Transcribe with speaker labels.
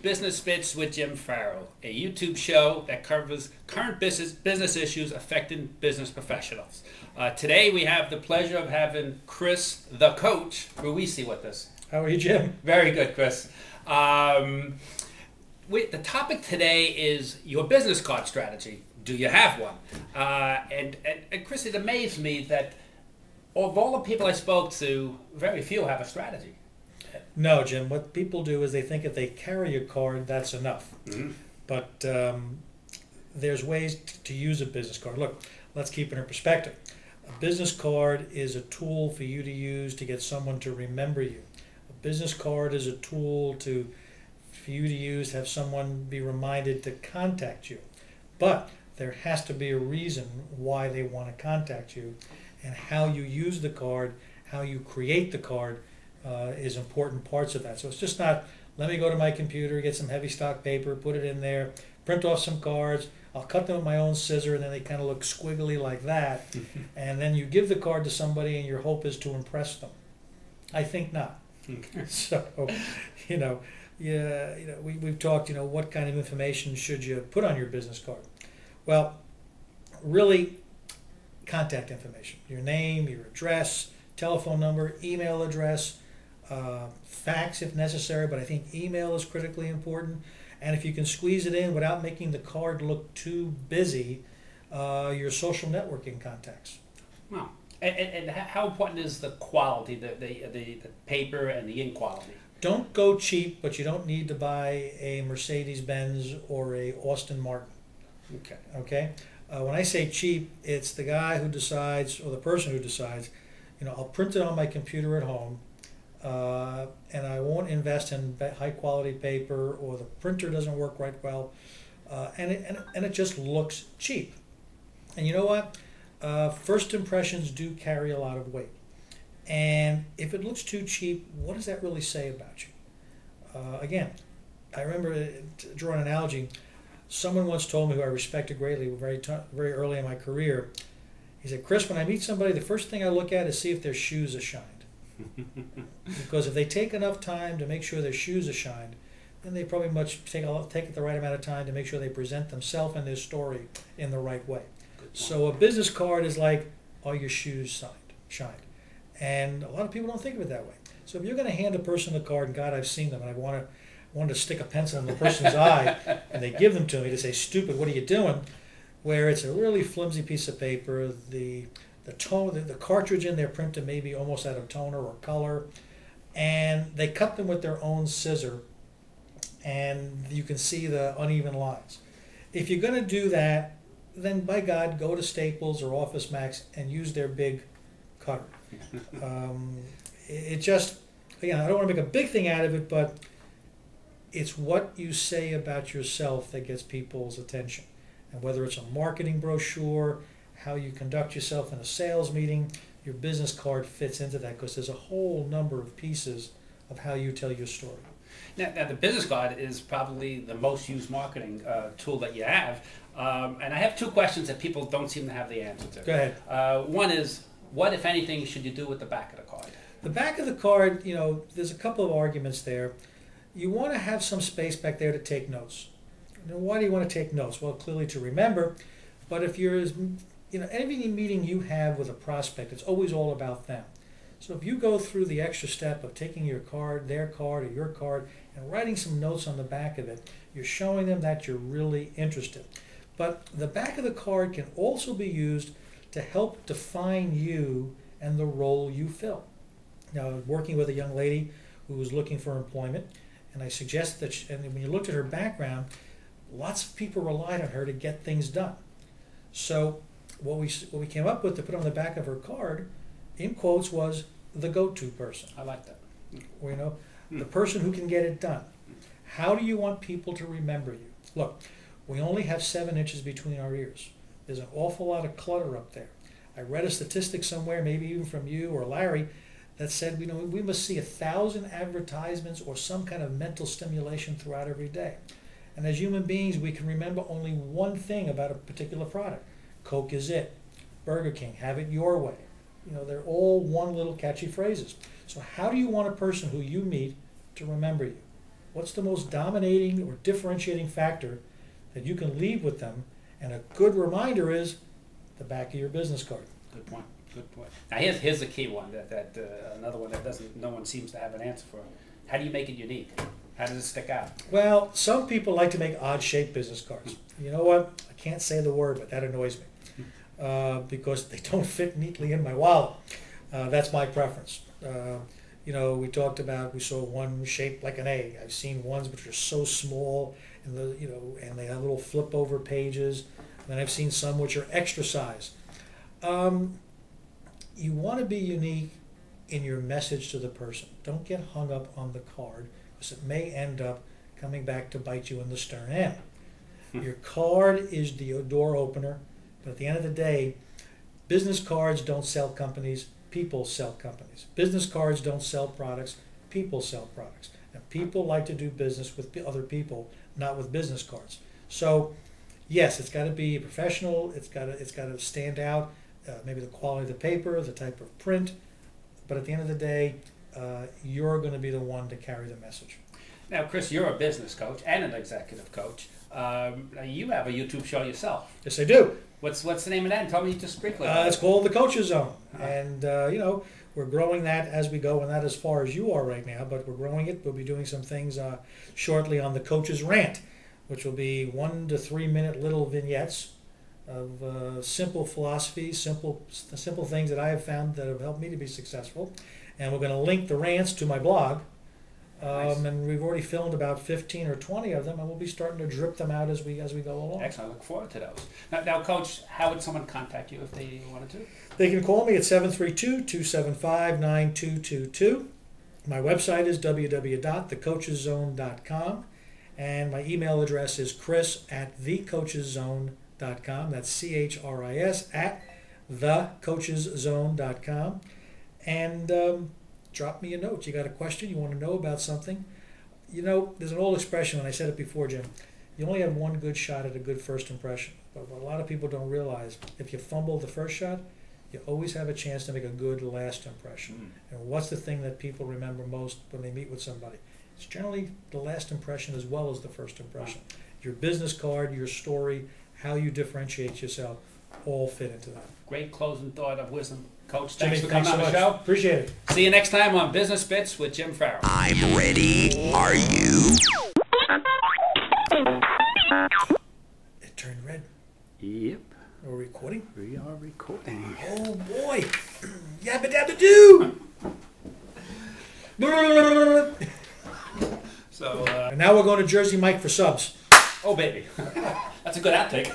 Speaker 1: Business Bits with Jim Farrell, a YouTube show that covers current business issues affecting business professionals. Today we have the pleasure of having Chris, the Coach Ruisi, with us.
Speaker 2: How are you, Jim?
Speaker 1: Very good, Chris. The topic today is your business card strategy. Do you have one? And Chris, it amazed me that of all the people I spoke to, very few have a strategy.
Speaker 2: No, Jim. What people do is they think if they carry a card, that's enough.
Speaker 1: Mm-hmm.
Speaker 2: But there's ways to use a business card. Look, let's keep it in perspective. A business card is a tool for you to use to get someone to remember you. A business card is a tool for you to use to have someone be reminded to contact you. But there has to be a reason why they want to contact you, and how you use the card, how you create the card, is important parts of that. So it's just not, let me go to my computer, get some heavy stock paper, put it in there, print off some cards, I'll cut them with my own scissor, and then they kind of look squiggly like that. And then you give the card to somebody and your hope is to impress them. I think not. So, we've talked, what kind of information should you put on your business card? Well, really, contact information. Your name, your address, telephone number, email address, fax if necessary, but I think email is critically important. And if you can squeeze it in without making the card look too busy, your social networking contacts.
Speaker 1: Wow. And how important is the quality, the paper and the ink quality?
Speaker 2: Don't go cheap, but you don't need to buy a Mercedes-Benz or a Austin Martin. Okay? When I say cheap, it's the guy who decides, or the person who decides, I'll print it on my computer at home, and I won't invest in high quality paper, or the printer doesn't work right well, and it just looks cheap. And you know what? First impressions do carry a lot of weight. And if it looks too cheap, what does that really say about you? Again, I remember, to draw an analogy, someone once told me, who I respected greatly very early in my career. He said, "Chris, when I meet somebody, the first thing I look at is see if their shoes are shined." Because if they take enough time to make sure their shoes are shined, then they probably take the right amount of time to make sure they present themselves and their story in the right way. So a business card is like, are your shoes shined? And a lot of people don't think of it that way. So if you're going to hand a person a card, and God, I've seen them, and I wanted to stick a pencil in the person's eye, and they give them to me to say, "Stupid, what are you doing?" Where it's a really flimsy piece of paper, the cartridge in their printer may be almost out of toner or color, and they cut them with their own scissor, and you can see the uneven lines. If you're going to do that, then by God, go to Staples or Office Max and use their big cutter. It just, again, I don't want to make a big thing out of it, but it's what you say about yourself that gets people's attention. And whether it's a marketing brochure, how you conduct yourself in a sales meeting, your business card fits into that, because there's a whole number of pieces of how you tell your story.
Speaker 1: Now the business card is probably the most used marketing tool that you have. And I have two questions that people don't seem to have the answer to.
Speaker 2: Go ahead.
Speaker 1: One is, what, if anything, should you do with the back of the card?
Speaker 2: The back of the card, there's a couple of arguments there. You want to have some space back there to take notes. Why do you want to take notes? Well, clearly to remember, but if you're, every meeting you have with a prospect, it's always all about them. So if you go through the extra step of taking your card, their card, or your card, and writing some notes on the back of it, you're showing them that you're really interested. But the back of the card can also be used to help define you and the role you fill. Now, I was working with a young lady who was looking for employment, and I suggested that, and when you looked at her background, lots of people relied on her to get things done. So what we came up with to put on the back of her card, in quotes, was the go-to person.
Speaker 1: I like that.
Speaker 2: The person who can get it done. How do you want people to remember you? Look, we only have 7 inches between our ears. There's an awful lot of clutter up there. I read a statistic somewhere, maybe even from you or Larry, that said we must see 1,000 advertisements or some kind of mental stimulation throughout every day. And as human beings, we can remember only one thing about a particular product. Coke is it. Burger King, have it your way. They're all one little catchy phrases. So how do you want a person who you meet to remember you? What's the most dominating or differentiating factor that you can leave with them? And a good reminder is the back of your business card.
Speaker 1: Good point. Good point. Now here's the key one that another one that no one seems to have an answer for. How do you make it unique? How does it stick out?
Speaker 2: Well, some people like to make odd-shaped business cards. You know what? I can't say the word, but that annoys me because they don't fit neatly in my wallet. That's my preference. You know, we saw one shaped like an A. I've seen ones which are so small, and and they have little flip over pages. And then I've seen some which are extra size. You want to be unique in your message to the person. Don't get hung up on the card, because it may end up coming back to bite you in the stern end. Your card is the door opener, but at the end of the day, business cards don't sell companies. People sell companies. Business cards don't sell products. People sell products. And people like to do business with other people, not with business cards. So, yes, it's got to be professional. It's got to stand out. Maybe the quality of the paper, the type of print. But at the end of the day, you're going to be the one to carry the message.
Speaker 1: Now, Chris, you're a business coach and an executive coach. You have a YouTube show yourself.
Speaker 2: Yes, I do.
Speaker 1: What's the name of that? And tell me just briefly.
Speaker 2: It's called The Coach's Zone. And, we're growing that as we go, and not as far as you are right now, but we're growing it. We'll be doing some things shortly on The Coach's Rant, which will be 1 to 3 minute little vignettes of simple philosophies, simple things that I have found that have helped me to be successful. And we're going to link the rants to my blog.
Speaker 1: Nice.
Speaker 2: And we've already filmed about 15 or 20 of them, and we'll be starting to drip them out as we go along.
Speaker 1: Excellent. I look forward to those. Now, Coach, how would someone contact you if they wanted to?
Speaker 2: They can call me at 732-275-9222. My website is www.thecoacheszone.com, and my email address is chris@thecoacheszone.com. That's CHRIS at thecoacheszone.com. And drop me a note. You got a question? You want to know about something? You know, there's an old expression, and I said it before, Jim. You only have one good shot at a good first impression. But what a lot of people don't realize, if you fumble the first shot, you always have a chance to make a good last impression. And what's the thing that people remember most when they meet with somebody? It's generally the last impression as well as the first impression. Your business card, your story, how you differentiate yourself, all fit into that.
Speaker 1: Great closing thought of wisdom. Coach,
Speaker 2: Jimmy,
Speaker 1: thanks for coming on the show.
Speaker 2: Appreciate it.
Speaker 1: See you next time on Business Bits with Jim Farrell.
Speaker 3: I'm ready. Are you?
Speaker 2: It turned red.
Speaker 1: Yep.
Speaker 2: We're recording?
Speaker 1: We are recording.
Speaker 2: Oh boy. Yabba dabba doo!
Speaker 1: So,
Speaker 2: And now we're going to Jersey Mike for subs.
Speaker 1: oh baby. That's a good outtake.